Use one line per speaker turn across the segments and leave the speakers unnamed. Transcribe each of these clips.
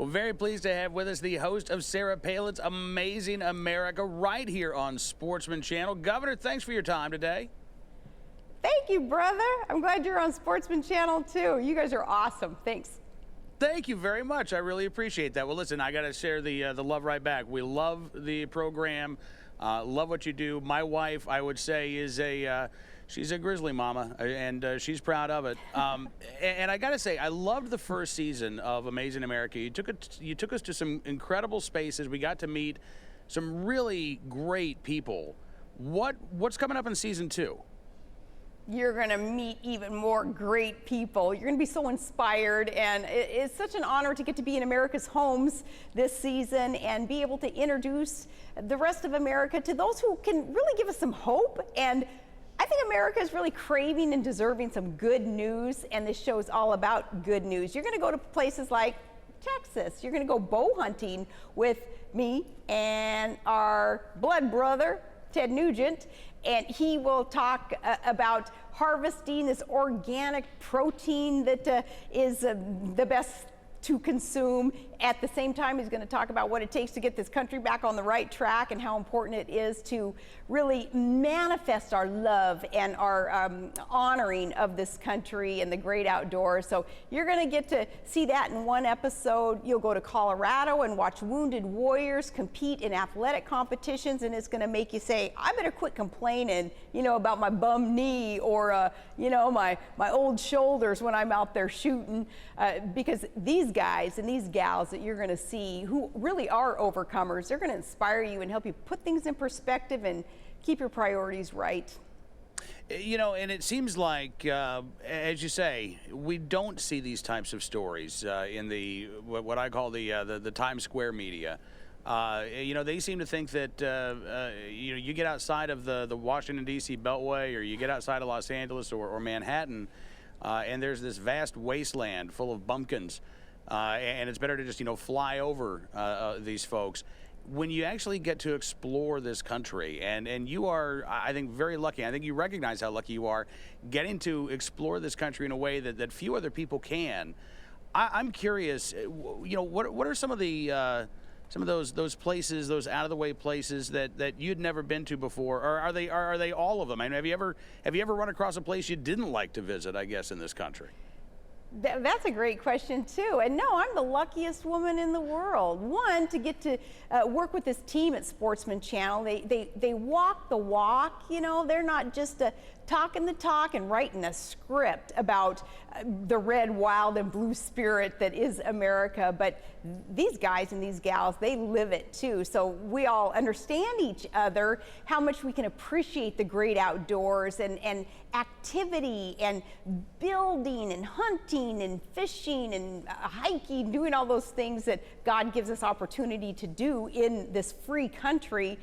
Well, very pleased to have with us the host of Sarah Palin's Amazing America right here on Sportsman Channel. Governor, thanks for your time today.
Thank you, brother. I'm glad you're on Sportsman Channel, too. You guys are awesome. Thanks.
Thank you very much. I really appreciate that. Well, listen, I got to share the love right back. We love the program, love what you do. My wife, I would say, is she's a grizzly mama, and she's proud of it. And I got to say, I loved the first season of Amazing America. You took us to some incredible spaces. We got to meet some really great people. What's coming up in season 2?
You're going to meet even more great people. You're going to be so inspired, and it's such an honor to get to be in America's homes this season and be able to introduce the rest of America to those who can really give us some hope. And I think America is really craving and deserving some good news, and this show is all about good news. You're going to go to places like Texas. You're going to go bow hunting with me and our blood brother, Ted Nugent, and he will talk about harvesting this organic protein that is the best to consume. At the same time, he's going to talk about what it takes to get this country back on the right track and how important it is to really manifest our love and our honoring of this country and the great outdoors. So you're going to get to see that in one episode. You'll go to Colorado and watch wounded warriors compete in athletic competitions, and it's going to make you say, I better quit complaining, about my bum knee or, my old shoulders when I'm out there shooting, because these guys and these gals that you're going to see who really are overcomers, they're going to inspire you and help you put things in perspective and keep your priorities right.
And it seems like, as you say, we don't see these types of stories in what I call the Times Square media. They seem to think that you get outside of the Washington D.C. Beltway, or you get outside of Los Angeles or Manhattan, and there's this vast wasteland full of bumpkins. And it's better to just, fly over these folks. When you actually get to explore this country, and you are, I think, very lucky. I think you recognize how lucky you are getting to explore this country in a way that few other people can. I'm curious, what are some of those places, those out of the way places that you'd never been to before, or are they all of them? I mean, have you ever run across a place you didn't like to visit, I guess, in this country?
That's a great question, too. And no, I'm the luckiest woman in the world. One, to get to work with this team at Sportsman Channel. They walk the walk, they're not just talking the talk and writing a script about the red, wild, and blue spirit that is America. But these guys and these gals, they live it, too. So we all understand each other, how much we can appreciate the great outdoors and activity and building and hunting and fishing and hiking, doing all those things that God gives us opportunity to do in this free country.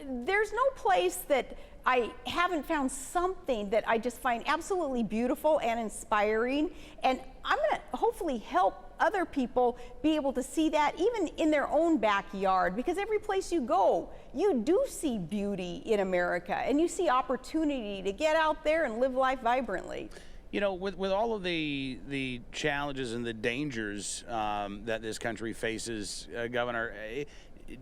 There's no place that I haven't found something that I just find absolutely beautiful and inspiring, and I'm going to hopefully help other people be able to see that even in their own backyard, because every place you go, you do see beauty in America, and you see opportunity to get out there and live life vibrantly.
With all of the challenges and the dangers that this country faces, Governor,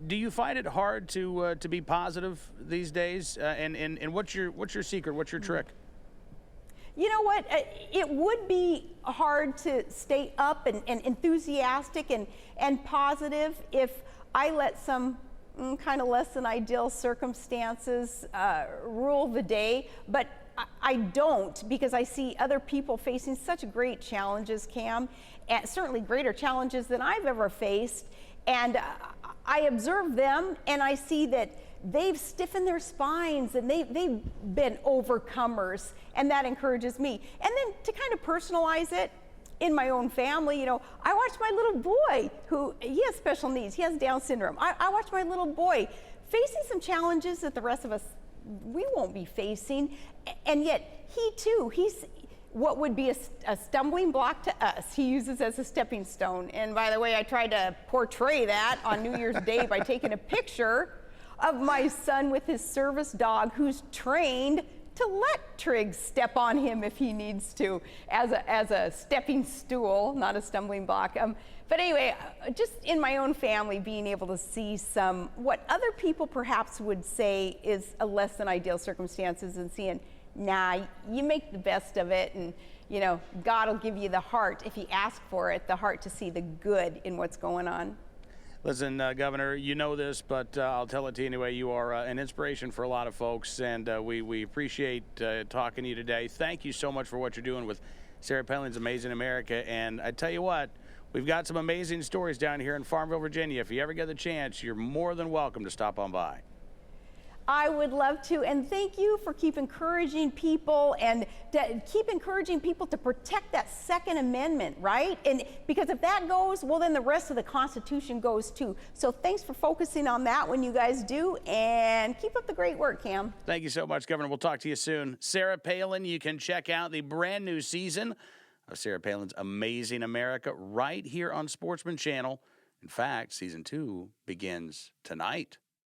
do you find it hard to be positive these days? And what's your secret? What's your trick?
You know what? It would be hard to stay up and enthusiastic and positive if I let some kind of less than ideal circumstances rule the day. But I don't, because I see other people facing such great challenges, Cam, and certainly greater challenges than I've ever faced. And I observe them, and I see that they've stiffened their spines and they've been overcomers, and that encourages me. And then to kind of personalize it in my own family, I watched my little boy he has special needs. He has Down syndrome. I watched my little boy facing some challenges that the rest of us, we won't be facing, and yet he too, he's what would be a stumbling block to us, he uses as a stepping stone. And by the way, I tried to portray that on New Year's Day by taking a picture of my son with his service dog, who's trained to let Triggs step on him if he needs to, as a stepping stool, not a stumbling block. But anyway, just in my own family, being able to see some, what other people perhaps would say is a less than ideal circumstances, and seeing, nah, you make the best of it, and you know, God will give you the heart, if you ask for it, the heart to see the good in what's going on.
Listen, Governor, you know this, but I'll tell it to you anyway. You are an inspiration for a lot of folks, and we appreciate talking to you today. Thank you so much for what you're doing with Sarah Palin's Amazing America. And I tell you what, we've got some amazing stories down here in Farmville, Virginia. If you ever get the chance, you're more than welcome to stop on by.
I would love to, and thank you for keep encouraging people and keep encouraging people to protect that Second Amendment, right? And because if that goes, well, then the rest of the Constitution goes too. So thanks for focusing on that when you guys do, and keep up the great work, Cam.
Thank you so much, Governor. We'll talk to you soon. Sarah Palin, you can check out the brand new season of Sarah Palin's Amazing America right here on Sportsman Channel. In fact, season 2 begins tonight.